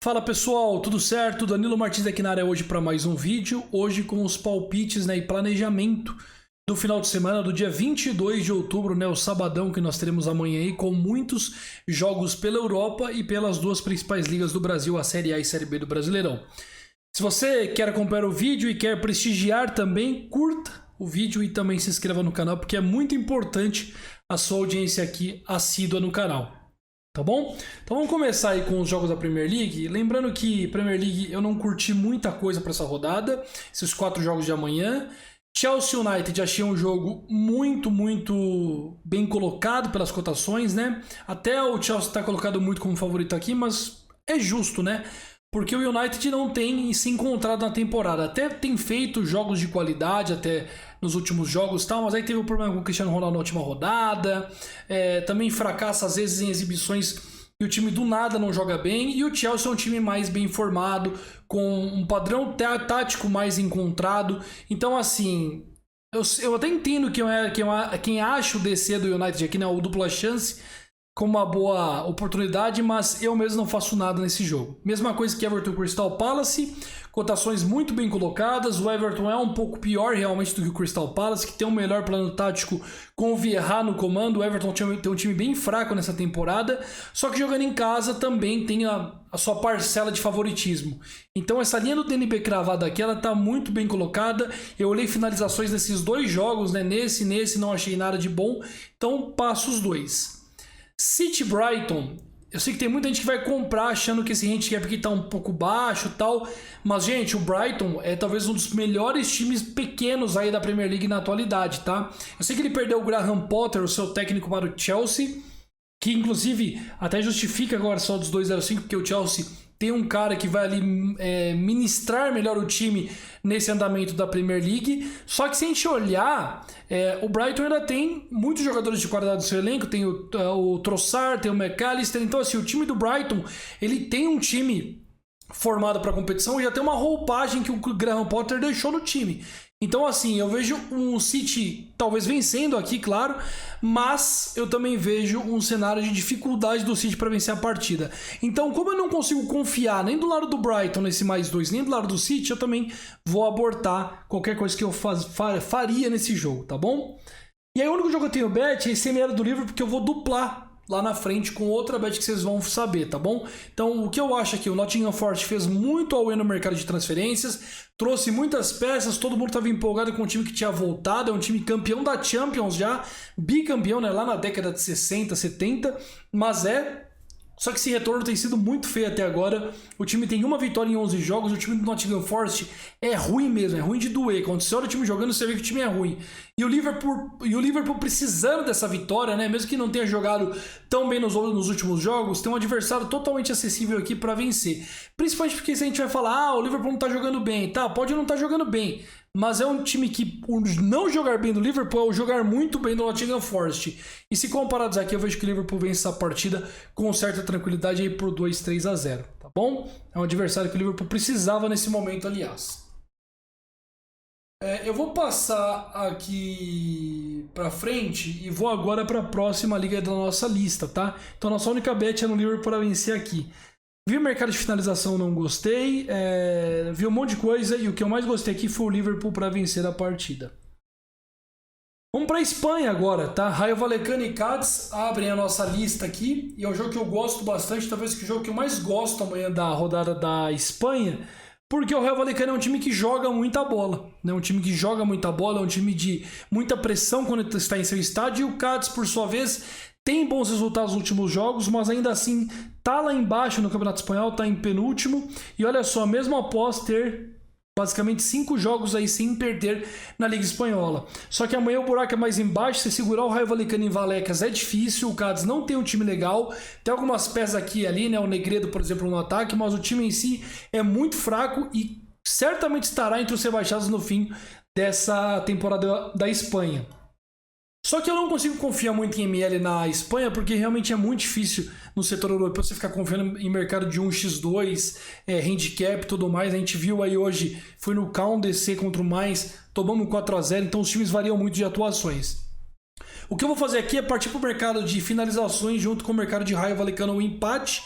Fala pessoal, tudo certo? Danilo Martins aqui na área hoje para mais um vídeo. Hoje com os palpites, e planejamento do final de semana do dia 22 de outubro, o sabadão que nós teremos amanhã aí, com muitos jogos pela Europa e pelas duas principais ligas do Brasil, a Série A e Série B do Brasileirão. Se você quer acompanhar o vídeo e quer prestigiar também, curta o vídeo e também se inscreva no canal, porque é muito importante a sua audiência aqui assídua no canal. Tá bom? Então vamos começar aí com os jogos da Premier League. Lembrando que Premier League eu não curti muita coisa para essa rodada, esses 4 jogos de amanhã. Chelsea United achei um jogo muito bem colocado pelas cotações, Até o Chelsea está colocado muito como favorito aqui, mas é justo, Porque o United não tem se encontrado na temporada. Até tem feito jogos de qualidade até nos últimos jogos, mas aí teve um problema com o Cristiano Ronaldo na última rodada. Também fracassa às vezes em exibições e o time do nada não joga bem. E o Chelsea é um time mais bem formado, com um padrão tático mais encontrado. Então assim, eu até entendo quem acha o DC do United aqui, o dupla chance, com uma boa oportunidade, mas eu mesmo não faço nada nesse jogo. Mesma coisa que Everton Crystal Palace, cotações muito bem colocadas. O Everton é um pouco pior realmente do que o Crystal Palace, que tem um melhor plano tático com o Vieira no comando. O Everton tem um time bem fraco nessa temporada, só que jogando em casa também tem a sua parcela de favoritismo. Então essa linha do DNB cravada aqui, ela tá muito bem colocada. Eu olhei finalizações nesses dois jogos, nesse não achei nada de bom, então passo os dois. City Brighton, eu sei que tem muita gente que vai comprar achando que esse handicap aqui tá um pouco baixo e tal, mas gente, o Brighton é talvez um dos melhores times pequenos aí da Premier League na atualidade, Eu sei que ele perdeu o Graham Potter, o seu técnico, para o Chelsea, que inclusive até justifica agora só dos 2,05, porque o Chelsea tem um cara que vai ali ministrar melhor o time nesse andamento da Premier League. Só que se a gente olhar, o Brighton ainda tem muitos jogadores de qualidade do seu elenco. Tem o Trossard, tem o McAllister. Então assim, o time do Brighton, ele tem um time formado para competição e já tem uma roupagem que o Graham Potter deixou no time. Então assim, eu vejo um City talvez vencendo aqui, claro, mas eu também vejo um cenário de dificuldade do City para vencer a partida. Então, como eu não consigo confiar nem do lado do Brighton nesse +2, nem do lado do City, eu também vou abortar qualquer coisa que eu faria nesse jogo, tá bom? E aí o único jogo que eu tenho bet é esse ML do Liverpool, porque eu vou duplar lá na frente com outra bet que vocês vão saber, tá bom? Então, o que eu acho aqui, o Nottingham Forest fez muito away no mercado de transferências, trouxe muitas peças, todo mundo estava empolgado com o time que tinha voltado, é um time campeão da Champions já, bicampeão, lá na década de 60, 70, mas só que esse retorno tem sido muito feio até agora. O time tem uma vitória em 11 jogos. O time do Nottingham Forest é ruim mesmo, é ruim de doer. Quando você olha o time jogando, você vê que o time é ruim. E o Liverpool precisando dessa vitória, mesmo que não tenha jogado tão bem nos últimos jogos, tem um adversário totalmente acessível aqui para vencer. Principalmente porque se a gente vai falar, o Liverpool não tá jogando bem, pode não estar jogando bem, mas é um time que o não jogar bem do Liverpool é o jogar muito bem do Nottingham Forest. E se comparados aqui, eu vejo que o Liverpool vence essa partida com certa tranquilidade aí por 2-3-0, tá bom? É um adversário que o Liverpool precisava nesse momento, aliás. Eu vou passar aqui pra frente e vou agora para a próxima liga da nossa lista, Então nossa única bet é no Liverpool para vencer aqui. Vi o mercado de finalização, não gostei, vi um monte de coisa e o que eu mais gostei aqui foi o Liverpool para vencer a partida. Vamos para a Espanha agora, Rayo Vallecano e Cádiz abrem a nossa lista aqui e é um jogo que eu gosto bastante, talvez o jogo que eu mais gosto amanhã da rodada da Espanha, porque o Rayo Vallecano é um time que joga muita bola, é um time que joga muita bola, é um time de muita pressão quando está em seu estádio, e o Cádiz, por sua vez, tem bons resultados nos últimos jogos, mas ainda assim tá lá embaixo no Campeonato Espanhol, tá em penúltimo. E olha só, mesmo após ter basicamente 5 jogos aí sem perder na Liga Espanhola. Só que amanhã o buraco é mais embaixo, se segurar o Rayo Vallecano em Vallecas é difícil, o Cádiz não tem um time legal, tem algumas peças aqui e ali, o Negredo, por exemplo, no ataque, mas o time em si é muito fraco e certamente estará entre os rebaixados no fim dessa temporada da Espanha. Só que eu não consigo confiar muito em ML na Espanha, porque realmente é muito difícil no setor europeu você ficar confiando em mercado de 1x2, handicap e tudo mais. A gente viu aí hoje, foi no Count DC contra o Mais, tomamos 4-0, então os times variam muito de atuações. O que eu vou fazer aqui é partir para o mercado de finalizações junto com o mercado de Rayo Vallecano, o empate,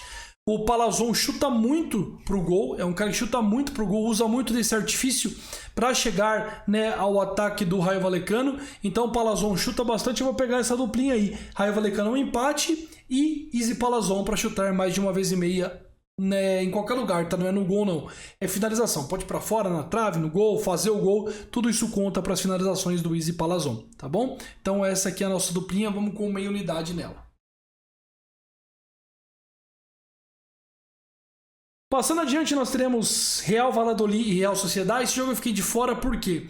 O Palazon chuta muito pro gol, é um cara que chuta muito pro gol, usa muito desse artifício para chegar, né, ao ataque do Raio Vallecano. Então o Palazon chuta bastante, eu vou pegar essa duplinha aí. Raio Vallecano é um empate e Easy Palazon para chutar mais de uma vez e meia, né, em qualquer lugar, tá? Não é no gol não, é finalização. Pode ir para fora, na trave, no gol, fazer o gol, tudo isso conta para as finalizações do Easy Palazon, tá bom? Então essa aqui é a nossa duplinha, vamos com meia unidade nela. Passando adiante, nós teremos Real Valladolid e Real Sociedad. Esse jogo eu fiquei de fora porque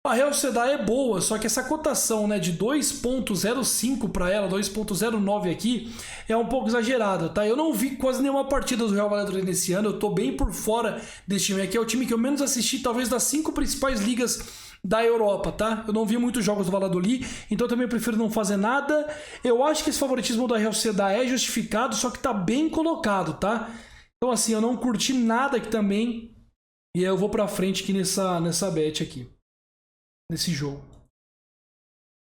a Real Sociedad é boa, só que essa cotação, né, de 2.05 para ela, 2.09 aqui, é um pouco exagerada, tá? Eu não vi quase nenhuma partida do Real Valladolid nesse ano, eu tô bem por fora desse time aqui. É o time que eu menos assisti, talvez das 5 principais ligas da Europa, tá? Eu não vi muitos jogos do Valladolid, então eu também prefiro não fazer nada. Eu acho que esse favoritismo da Real Sociedad é justificado, só que tá bem colocado, tá? Então assim, eu não curti nada aqui também. E aí eu vou pra frente aqui nessa bet aqui. Nesse jogo.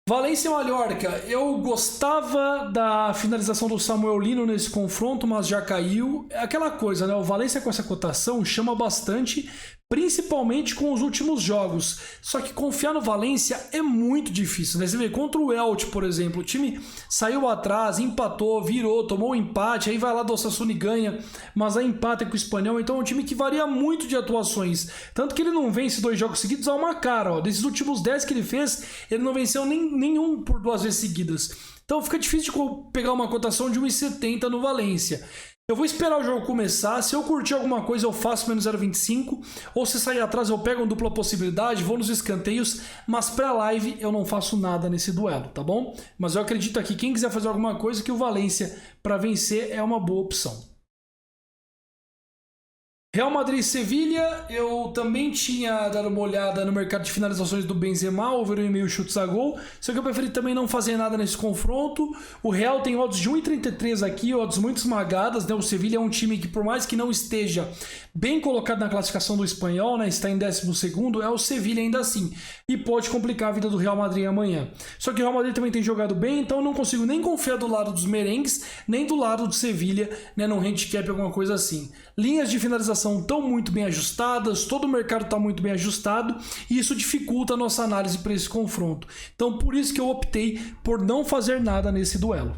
Valência e Mallorca. Eu gostava da finalização do Samuel Lino nesse confronto, mas já caiu. É aquela coisa, né? O Valência com essa cotação chama bastante, principalmente com os últimos jogos. Só que confiar no Valência é muito difícil, né? Você vê, contra o Elche, por exemplo, o time saiu atrás, empatou, virou, tomou um empate, aí vai lá do Osasuna e ganha, mas aí empata com o Espanhol. Então é um time que varia muito de atuações. Tanto que ele não vence 2 jogos seguidos a uma cara, ó. Desses últimos 10 que ele fez, ele não venceu nenhum por 2 vezes seguidas. Então fica difícil de pegar uma cotação de 1,70 no Valência. Eu vou esperar o jogo começar, se eu curtir alguma coisa eu faço menos 0,25, ou se sair atrás eu pego uma dupla possibilidade, vou nos escanteios, mas pra live eu não faço nada nesse duelo, tá bom? Mas eu acredito aqui, quem quiser fazer alguma coisa, que o Valência para vencer é uma boa opção. Real Madrid e Sevilha, eu também tinha dado uma olhada no mercado de finalizações do Benzema, over 1,5 chutes a gol, só que eu preferi também não fazer nada nesse confronto. O Real tem odds de 1,33 aqui, odds muito esmagadas, né? O Sevilha é um time que, por mais que não esteja bem colocado na classificação do espanhol, né? Está em 12º, é o Sevilha ainda assim, e pode complicar a vida do Real Madrid amanhã. Só que o Real Madrid também tem jogado bem, então eu não consigo nem confiar do lado dos merengues, nem do lado do Sevilha, né? Num handicap, alguma coisa assim. Linhas de finalização estão muito bem ajustadas, todo o mercado está muito bem ajustado e isso dificulta a nossa análise para esse confronto. Então por isso que eu optei por não fazer nada nesse duelo.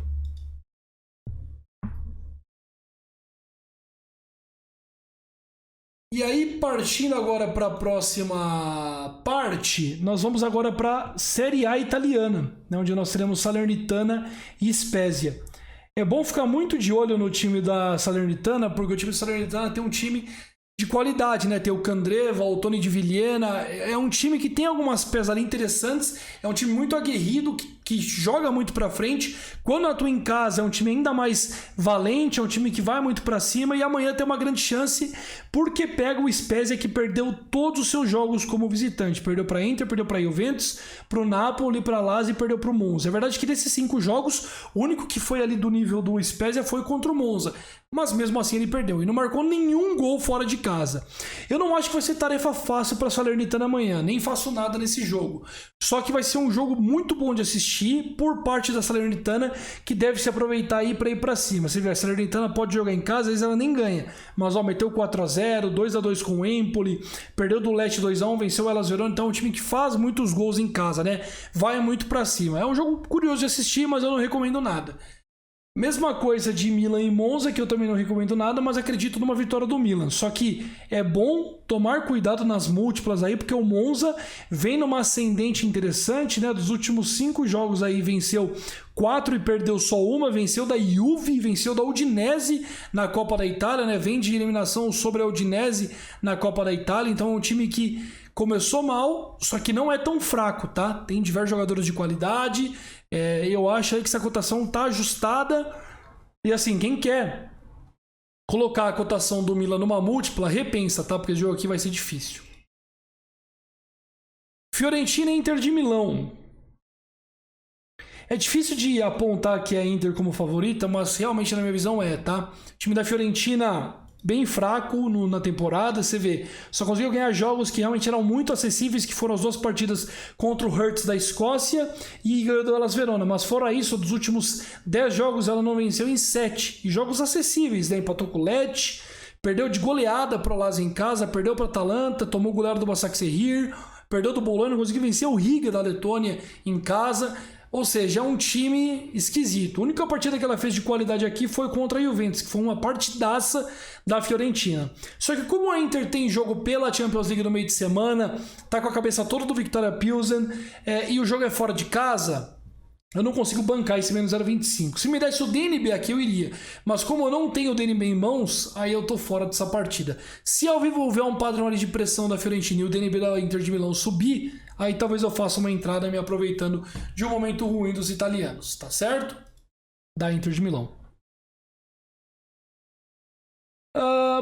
E aí, partindo agora para a próxima parte, nós vamos agora para a Série A italiana, né, onde nós teremos Salernitana e Spezia. É bom ficar muito de olho no time da Salernitana, porque o time da Salernitana tem um time de qualidade, né? Tem o Candreva, o Tony de Vilhena, é um time que tem algumas peças ali interessantes, é um time muito aguerrido, que joga muito pra frente. Quando atua em casa, é um time ainda mais valente, é um time que vai muito pra cima, e amanhã tem uma grande chance, porque pega o Spezia, que perdeu todos os seus jogos como visitante. Perdeu pra Inter, perdeu pra Juventus, pro Napoli, pra Lazio e perdeu pro Monza. É verdade que desses 5 jogos, o único que foi ali do nível do Spezia foi contra o Monza, mas mesmo assim ele perdeu e não marcou nenhum gol fora de casa. Eu não acho que vai ser tarefa fácil para a Salernitana amanhã, nem faço nada nesse jogo. Só que vai ser um jogo muito bom de assistir por parte da Salernitana, que deve se aproveitar aí para ir para cima. Você vê, a Salernitana pode jogar em casa, às vezes ela nem ganha, mas ó, meteu 4-0, 2-2 com o Empoli, perdeu do Lecce 2-1, venceu o Hellas Verona, então é um time que faz muitos gols em casa, né? Vai muito para cima. É um jogo curioso de assistir, mas eu não recomendo nada. Mesma coisa de Milan e Monza, que eu também não recomendo nada, mas acredito numa vitória do Milan. Só que é bom tomar cuidado nas múltiplas aí, porque o Monza vem numa ascendente interessante, né? Dos últimos 5 jogos aí venceu 4 e perdeu só uma, venceu da Juve, venceu da Udinese na Copa da Itália, né? Vem de eliminação sobre a Udinese na Copa da Itália, então é um time que começou mal, só que não é tão fraco, tá? Tem diversos jogadores de qualidade. Eu acho aí que essa cotação tá ajustada. E assim, quem quer colocar a cotação do Milan numa múltipla, repensa, tá? Porque o jogo aqui vai ser difícil. Fiorentina e Inter de Milão. É difícil de apontar que é a Inter como favorita, mas realmente na minha visão tá? O time da Fiorentina bem fraco na temporada. Você vê, só conseguiu ganhar jogos que realmente eram muito acessíveis, que foram as 2 partidas contra o Hearts da Escócia e ganhou do Hellas Verona. Mas fora isso, dos últimos 10 jogos ela não venceu em 7. E jogos acessíveis, né? Empatou com o Lecce, perdeu de goleada para o Lazio em casa, perdeu para a Atalanta, tomou goleada do Başakşehir, perdeu do Bolonha, conseguiu vencer o Riga da Letônia em casa. Ou seja, é um time esquisito. A única partida que ela fez de qualidade aqui foi contra a Juventus, que foi uma partidaça da Fiorentina. Só que como a Inter tem jogo pela Champions League no meio de semana, tá com a cabeça toda do Viktoria Pilsen, e o jogo é fora de casa, eu não consigo bancar esse menos 0,25. Se me desse o DNB aqui, eu iria. Mas como eu não tenho o DNB em mãos, aí eu tô fora dessa partida. Se ao vivo houver um padrão ali de pressão da Fiorentina e o DNB da Inter de Milão subir, aí talvez eu faça uma entrada me aproveitando de um momento ruim dos italianos, tá certo? Da Inter de Milão.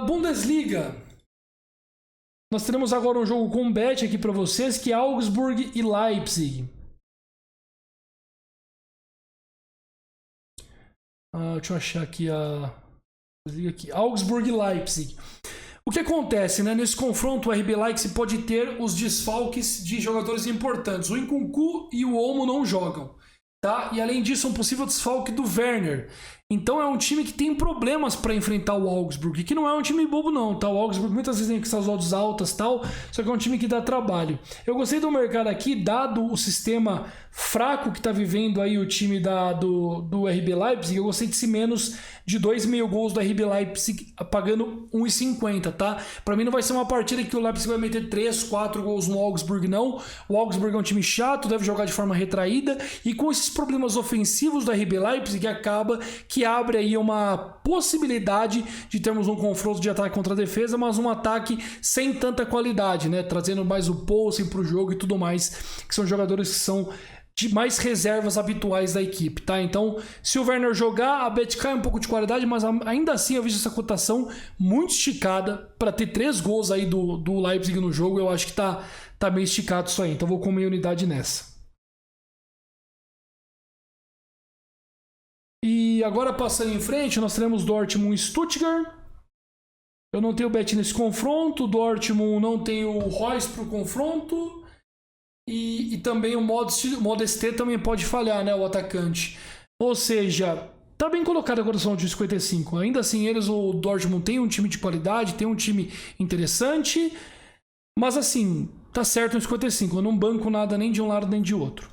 Bundesliga. Nós teremos agora um jogo com bet aqui para vocês, que é Augsburg e Leipzig. Deixa eu achar aqui Augsburg e Leipzig. O que acontece, né? Nesse confronto, o RB Leipzig pode ter os desfalques de jogadores importantes. O Nkunku e o Olmo não jogam, tá? E além disso, um possível desfalque do Werner. Então é um time que tem problemas para enfrentar o Augsburg, que não é um time bobo não, tá? O Augsburg muitas vezes tem que essas odds altas e tal, só que é um time que dá trabalho. Eu gostei do mercado aqui, dado o sistema fraco que está vivendo aí o time do RB Leipzig, eu gostei desse menos de 2,5 gols do RB Leipzig pagando 1,50, tá? Para mim não vai ser uma partida que o Leipzig vai meter 3, 4 gols no Augsburg, não. O Augsburg é um time chato, deve jogar de forma retraída, e com esses problemas ofensivos do RB Leipzig, acaba que abre aí uma possibilidade de termos um confronto de ataque contra a defesa, mas um ataque sem tanta qualidade, né? Trazendo mais o Poulsen para o jogo e tudo mais, que são jogadores que são de mais reservas habituais da equipe, tá? Então, se o Werner jogar, a bet cai um pouco de qualidade, mas ainda assim eu vejo essa cotação muito esticada para ter 3 gols aí do Leipzig no jogo. Eu acho que tá meio esticado isso aí, então vou comer unidade nessa. E agora passando em frente, nós teremos Dortmund e Stuttgart. Eu não tenho bet nesse confronto, o Dortmund não tem o Royce para o confronto. E também o Modeste também pode falhar, né, o atacante. Ou seja, tá bem colocado a cotação de 55. Ainda assim, o Dortmund tem um time de qualidade, tem um time interessante, mas assim, tá certo em 55. Eu não banco nada nem de um lado nem de outro.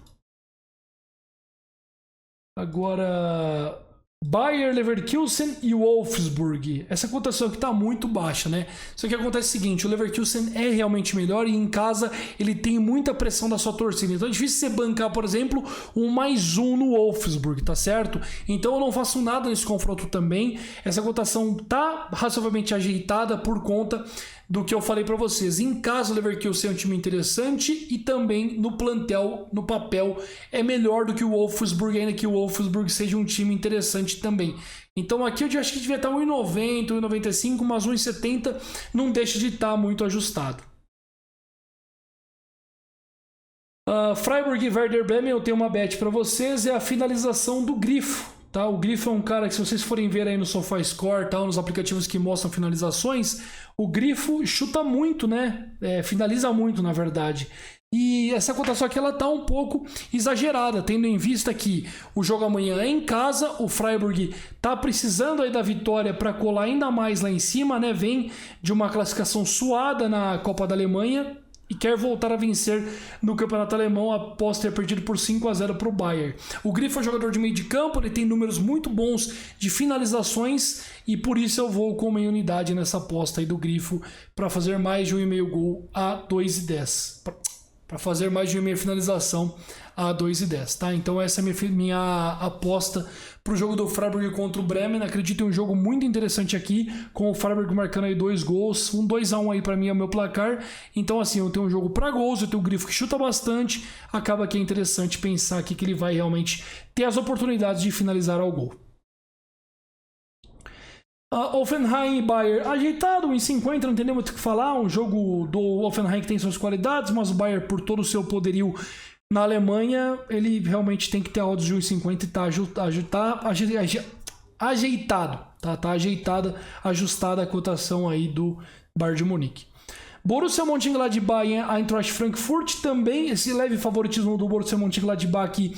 Agora, Bayer Leverkusen e Wolfsburg. Essa cotação aqui está muito baixa, né? Só que acontece o seguinte, o Leverkusen é realmente melhor e em casa ele tem muita pressão da sua torcida. Então é difícil você bancar, por exemplo, um +1 no Wolfsburg, tá certo? Então eu não faço nada nesse confronto também. Essa cotação tá razoavelmente ajeitada por conta do que eu falei para vocês. Em casa, o Leverkusen é um time interessante e também no plantel, no papel, é melhor do que o Wolfsburg, ainda que o Wolfsburg seja um time interessante também. Então aqui eu acho que devia estar 1,90, 1,95, mas 1,70 não deixa de estar muito ajustado. Freiburg e Werder Bremen, eu tenho uma bet para vocês, é a finalização do Grifo. Tá? O Grifo é um cara que, se vocês forem ver aí no SofaScore, tal, nos aplicativos que mostram finalizações, o Grifo chuta muito, né? Finaliza muito, na verdade. E essa cotação aqui ela tá um pouco exagerada, tendo em vista que o jogo amanhã é em casa, o Freiburg tá precisando aí da vitória para colar ainda mais lá em cima, né? Vem de uma classificação suada na Copa da Alemanha e quer voltar a vencer no campeonato alemão após ter perdido por 5-0 para o Bayern. O Grifo é um jogador de meio de campo, ele tem números muito bons de finalizações e por isso eu vou com meia unidade nessa aposta aí do Grifo para fazer mais de 1,5 gol a 2,10. Para fazer mais de 1,5 finalização a 2,10, tá? Então essa é minha aposta para o jogo do Freiburg contra o Bremen. Acredito em um jogo muito interessante aqui, com o Freiburg marcando aí 2 gols, 2-1 aí para mim é o meu placar. Então assim, eu tenho um jogo para gols, eu tenho o Grifo que chuta bastante, acaba que é interessante pensar aqui que ele vai realmente ter as oportunidades de finalizar ao gol. Hoffenheim e Bayern ajeitado, em 50, não tem muito o que falar. Um jogo do Hoffenheim que tem suas qualidades, mas o Bayern, por todo o seu poderio na Alemanha, ele realmente tem que ter odds de 1,50 e tá ajeitado. Tá ajeitada, ajustada a cotação aí do Bayern de Munique. Borussia Mönchengladbach e Eintracht Frankfurt também, esse leve favoritismo do Borussia Mönchengladbach aqui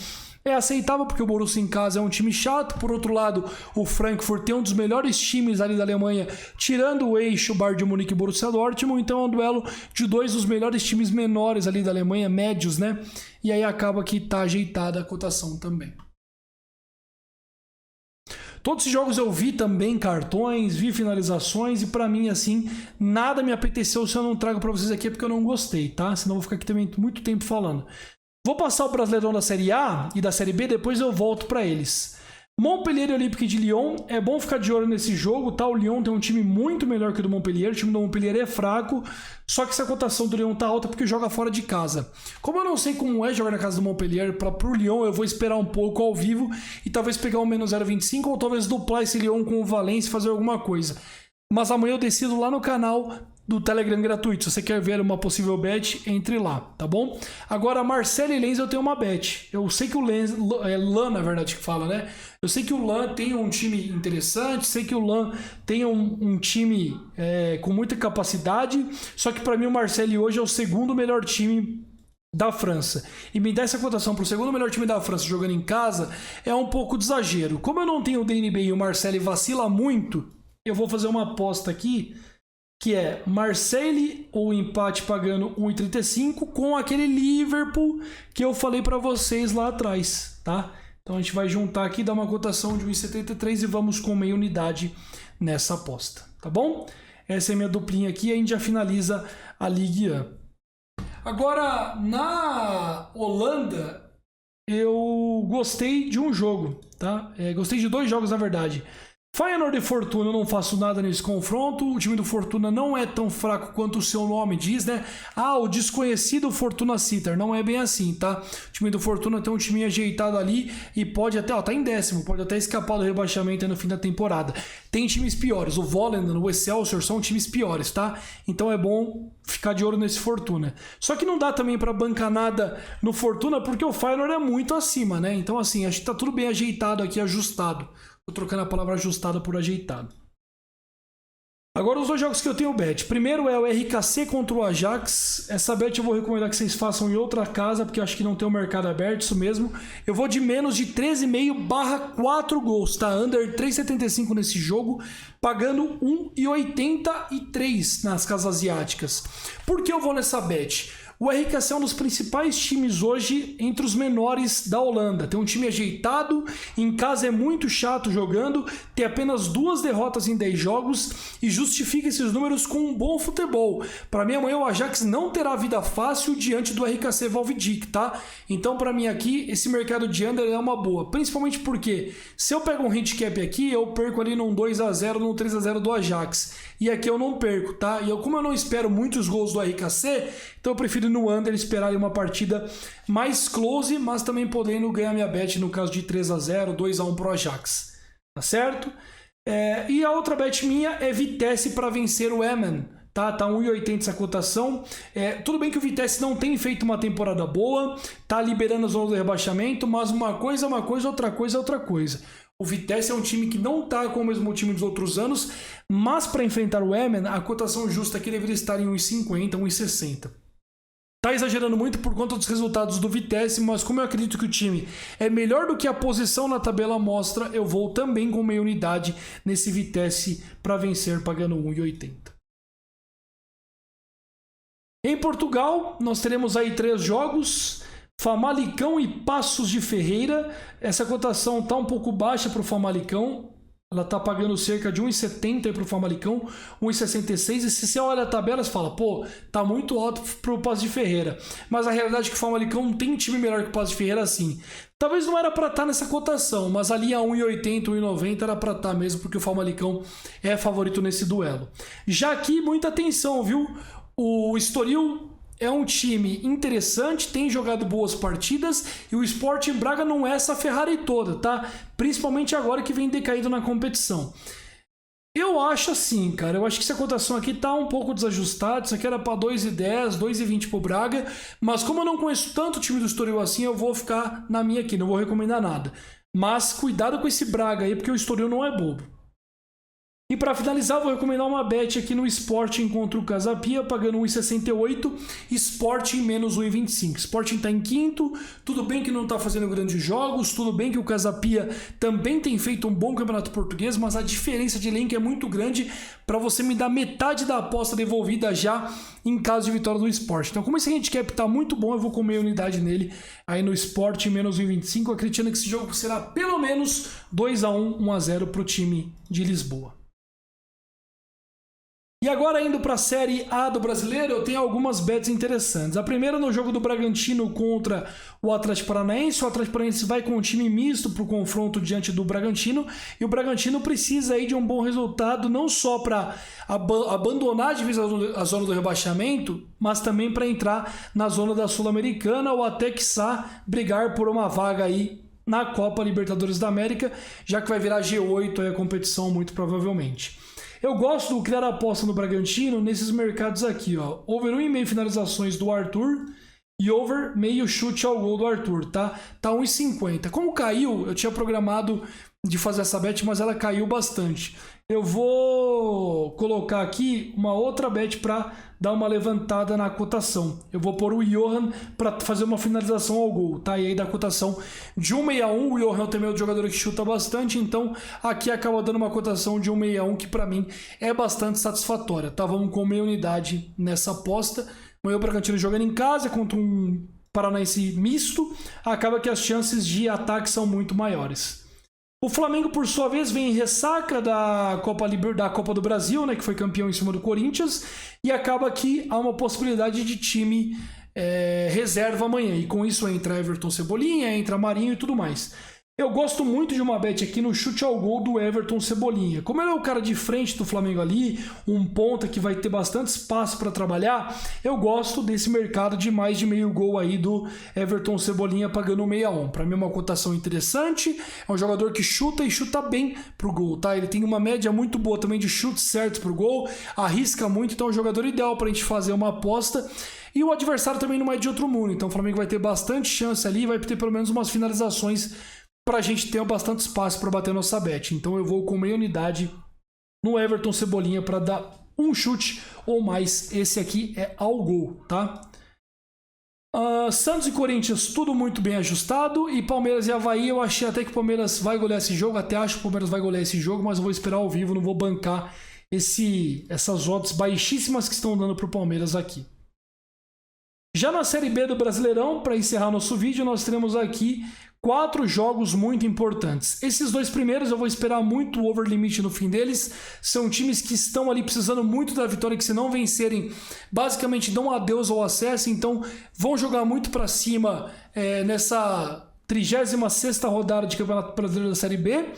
é aceitável, porque o Borussia em casa é um time chato. Por outro lado, o Frankfurt tem um dos melhores times ali da Alemanha, tirando o eixo Bayern de Munique e Borussia Dortmund. Então é um duelo de dois dos melhores times menores ali da Alemanha, médios, né? E aí acaba que tá ajeitada a cotação também. Todos esses jogos eu vi também cartões, vi finalizações, e pra mim, assim, nada me apeteceu. Se eu não trago pra vocês aqui é porque eu não gostei, tá? Senão eu vou ficar aqui também muito tempo falando. Vou passar o Brasileirão da Série A e da Série B, depois eu volto pra eles. Montpellier e Olympique de Lyon, é bom ficar de olho nesse jogo, tá? O Lyon tem um time muito melhor que o do Montpellier, o time do Montpellier é fraco, só que essa cotação do Lyon tá alta porque joga fora de casa. Como eu não sei como é jogar na casa do Montpellier, pro Lyon eu vou esperar um pouco ao vivo e talvez pegar um menos 0,25 ou talvez duplar esse Lyon com o Valence e fazer alguma coisa. Mas amanhã eu decido lá no canal do Telegram gratuito. Se você quer ver uma possível bet, entre lá, tá bom? Agora, Marseille e Lens eu tenho uma bet. Eu sei que o Lens, é Lan na verdade que fala, né? Eu sei que o Lan tem um time interessante, sei que o Lan tem um time com muita capacidade, só que para mim o Marseille hoje é o segundo melhor time da França. E me dar essa cotação para o segundo melhor time da França jogando em casa é um pouco de exagero. Como eu não tenho o DNB e o Marseille vacila muito, eu vou fazer uma aposta aqui, que é Marseille ou empate pagando 1,35 com aquele Liverpool que eu falei para vocês lá atrás, tá? Então a gente vai juntar aqui, dar uma cotação de 1,73 e vamos com meia unidade nessa aposta, tá bom? Essa é a minha duplinha aqui e a gente já finaliza a Ligue 1. Agora, na Holanda, eu gostei de um jogo, tá? Gostei de dois jogos, na verdade. Feyenoord e Fortuna, eu não faço nada nesse confronto. O time do Fortuna não é tão fraco quanto o seu nome diz, né? Ah, o desconhecido Fortuna Sittard. Não é bem assim, tá? O time do Fortuna tem um time ajeitado ali e pode até, tá em 10º, pode até escapar do rebaixamento no fim da temporada. Tem times piores, o Volendam, o Excelsior são times piores, tá? Então é bom ficar de olho nesse Fortuna. Só que não dá também para bancar nada no Fortuna, porque o Feyenoord é muito acima, né? Então assim, acho que tá tudo bem ajeitado aqui, ajustado. Tô trocando a palavra ajustada por ajeitado. Agora os dois jogos que eu tenho bet. Primeiro é o RKC contra o Ajax. Essa bet eu vou recomendar que vocês façam em outra casa, porque eu acho que não tem o mercado aberto, isso mesmo. Eu vou de menos de 13,5/4 gols, tá? Under 3,75 nesse jogo, pagando 1,83 nas casas asiáticas. Por que eu vou nessa bet? O RKC é um dos principais times hoje entre os menores da Holanda. Tem um time ajeitado, em casa é muito chato jogando, tem apenas 2 derrotas em 10 jogos e justifica esses números com um bom futebol. Para mim, amanhã o Ajax não terá vida fácil diante do RKC Valvidijk, tá? Então, para mim aqui, esse mercado de under é uma boa. Principalmente porque, se eu pego um handicap aqui, eu perco ali num 2-0, num 3-0 do Ajax. E aqui eu não perco, tá? E como eu não espero muitos gols do RKC, então eu prefiro no under esperar uma partida mais close, mas também podendo ganhar minha bet no caso de 3-0, 2-1 pro Ajax. Tá certo? E a outra bet minha é Vitesse para vencer o Emmen. Tá 1,80 essa cotação. Tudo bem que o Vitesse não tem feito uma temporada boa, tá liberando as zonas do rebaixamento, mas uma coisa é uma coisa, outra coisa é outra coisa. O Vitesse é um time que não está com o mesmo time dos outros anos, mas para enfrentar o Emmen, a cotação justa aqui deveria estar em 1,50, 1,60. Tá exagerando muito por conta dos resultados do Vitesse, mas como eu acredito que o time é melhor do que a posição na tabela mostra, eu vou também com meia unidade nesse Vitesse para vencer pagando 1,80. Em Portugal, nós teremos aí 3 jogos. Famalicão e Paços de Ferreira. Essa cotação está um pouco baixa para o Famalicão. Ela está pagando cerca de 1,70 para o Famalicão, 1,66. E se você olha a tabela, você fala, pô, tá muito alto para o Paços de Ferreira. Mas a realidade é que o Famalicão não tem um time melhor que o Paços de Ferreira assim. Talvez não era para estar nessa cotação, mas ali a 1,80, 1,90 era para estar mesmo, porque o Famalicão é favorito nesse duelo. Já aqui, muita atenção, viu? O Estoril é um time interessante, tem jogado boas partidas e o Sporting Braga não é essa Ferrari toda, tá? Principalmente agora que vem decaído na competição. Eu acho assim, cara, eu acho que essa cotação aqui tá um pouco desajustada, isso aqui era para 2,10, 2,20 pro Braga, mas como eu não conheço tanto o time do Estoril assim, eu vou ficar na minha aqui, não vou recomendar nada. Mas cuidado com esse Braga aí, porque o Estoril não é bobo. E para finalizar, vou recomendar uma bet aqui no Sporting contra o Casapia, pagando 1,68, Sporting menos 1,25. Sporting está em quinto, tudo bem que não está fazendo grandes jogos, tudo bem que o Casapia também tem feito um bom campeonato português, mas a diferença de elenco é muito grande para você me dar metade da aposta devolvida já em caso de vitória do Sporting. Então, como esse handicap está muito bom, eu vou comer unidade nele aí no Sporting menos 1,25, acreditando que esse jogo será pelo menos 2-1, 1-0 para o time de Lisboa. E agora indo para a Série A do Brasileiro, eu tenho algumas bets interessantes. A primeira no jogo do Bragantino contra o Atlético Paranaense. O Atlético Paranaense vai com um time misto para o confronto diante do Bragantino. E o Bragantino precisa aí de um bom resultado, não só para abandonar de vez a zona do rebaixamento, mas também para entrar na zona da Sul-Americana ou até, quiçá, brigar por uma vaga aí na Copa Libertadores da América, já que vai virar G8 aí a competição muito provavelmente. Eu gosto de criar aposta no Bragantino nesses mercados aqui, ó. Over 1,5 finalizações do Arthur e over meio chute ao gol do Arthur, tá? Tá 1,50. Como caiu, eu tinha programado de fazer essa bet, mas ela caiu bastante. Eu vou colocar aqui uma outra bet para dar uma levantada na cotação. Eu vou pôr o Johan para fazer uma finalização ao gol, tá? E aí da cotação de 1,61, o Johan também é outro jogador que chuta bastante, então aqui acaba dando uma cotação de 1,61 que para mim é bastante satisfatória, tá? Vamos com meia unidade nessa aposta. Amanhã o Bragantino jogando em casa contra um Paranaense misto, acaba que as chances de ataque são muito maiores. O Flamengo, por sua vez, vem em ressaca da Copa do Brasil, né, que foi campeão em cima do Corinthians, e acaba que há uma possibilidade de time reserva amanhã. E com isso entra Everton Cebolinha, entra Marinho e tudo mais. Eu gosto muito de uma bet aqui no chute ao gol do Everton Cebolinha. Como ele é o cara de frente do Flamengo ali, um ponta que vai ter bastante espaço para trabalhar, eu gosto desse mercado de mais de meio gol aí do Everton Cebolinha pagando 1,61. Para mim é uma cotação interessante, é um jogador que chuta e chuta bem pro gol, tá? Ele tem uma média muito boa também de chutes certos pro gol, arrisca muito, então é um jogador ideal para a gente fazer uma aposta. E o adversário também não é de outro mundo, então o Flamengo vai ter bastante chance ali, vai ter pelo menos umas finalizações para a gente ter bastante espaço para bater nossa bet. Então eu vou com meia unidade no Everton Cebolinha para dar um chute ou mais. Esse aqui é ao gol, tá? Santos e Corinthians, tudo muito bem ajustado. E Palmeiras e Avaí, eu achei até que o Palmeiras vai golear esse jogo. Até acho que o Palmeiras vai golear esse jogo, mas eu vou esperar ao vivo, não vou bancar essas odds baixíssimas que estão dando para o Palmeiras aqui. Já na Série B do Brasileirão, para encerrar nosso vídeo, nós teremos aqui 4 jogos muito importantes. Esses 2 primeiros eu vou esperar muito o over limite no fim deles. São times que estão ali precisando muito da vitória, que se não vencerem, basicamente dão adeus ao acesso. Então vão jogar muito para cima nessa 36ª rodada de Campeonato Brasileiro da Série B.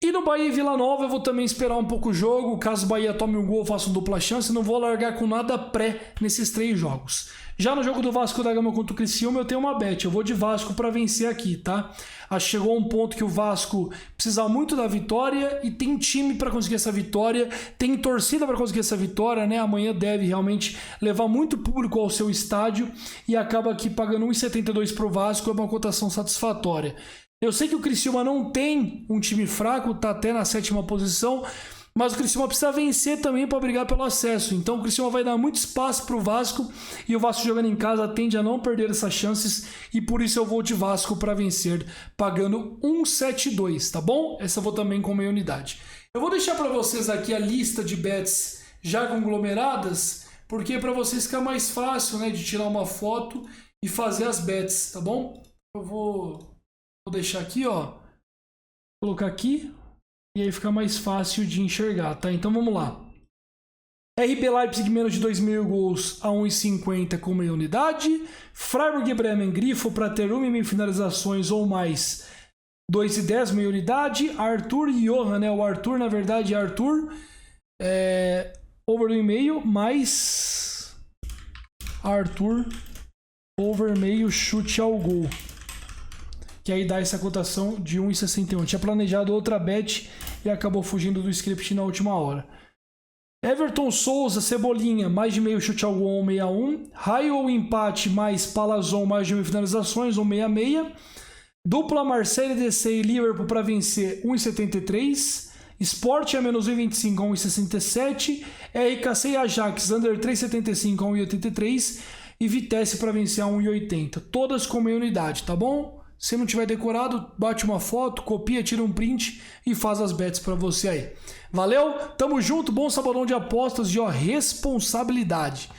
E no Bahia e Vila Nova eu vou também esperar um pouco o jogo. Caso o Bahia tome um gol, eu faço dupla chance. Não vou largar com nada pré nesses 3 jogos. Já no jogo do Vasco da Gama contra o Criciúma, eu tenho uma bet. Eu vou de Vasco para vencer aqui, tá? Acho que chegou um ponto que o Vasco precisa muito da vitória e tem time para conseguir essa vitória, tem torcida para conseguir essa vitória, né? Amanhã deve realmente levar muito público ao seu estádio e acaba aqui pagando 1,72 pro Vasco, é uma cotação satisfatória. Eu sei que o Criciúma não tem um time fraco, tá até na 7ª posição, mas o Criciúma precisa vencer também para brigar pelo acesso. Então o Criciúma vai dar muito espaço para o Vasco e o Vasco jogando em casa tende a não perder essas chances e por isso eu vou de Vasco para vencer pagando 1,72, tá bom? Essa eu vou também com meia unidade. Eu vou deixar para vocês aqui a lista de bets já conglomeradas, porque é para vocês ficar mais fácil, né, de tirar uma foto e fazer as bets, tá bom? Eu vou deixar aqui, ó, colocar aqui. E aí fica mais fácil de enxergar, tá? Então vamos lá. RB Leipzig menos de 2.000 gols a 1,50 com meia unidade. Freiburg e Bremen Grifo para ter 1,5 finalizações ou mais 2,10 meia unidade. Arthur e Johan, né? O Arthur, na verdade, é Arthur. Over 1,5 mais Arthur over meio chute ao gol. Que aí dá essa cotação de 1,61. Tinha planejado outra bet e acabou fugindo do script na última hora. Everton Souza, Cebolinha, mais de meio chute ao gol, 1,61. Raio ou empate, mais Palazon, mais de 1,5 finalizações, 1,66. Dupla Marseille, DC e Liverpool para vencer, 1,73. Sport a menos 1,25 a 1,67. RKC e Ajax under 3,75 a 1,83. E Vitesse para vencer a 1,80. Todas com meia unidade, tá bom? Se não tiver decorado, bate uma foto, copia, tira um print e faz as bets para você aí. Valeu? Tamo junto, bom sabadão de apostas e responsabilidade.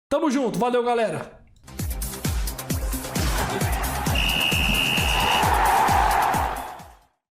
Tamo junto, valeu galera!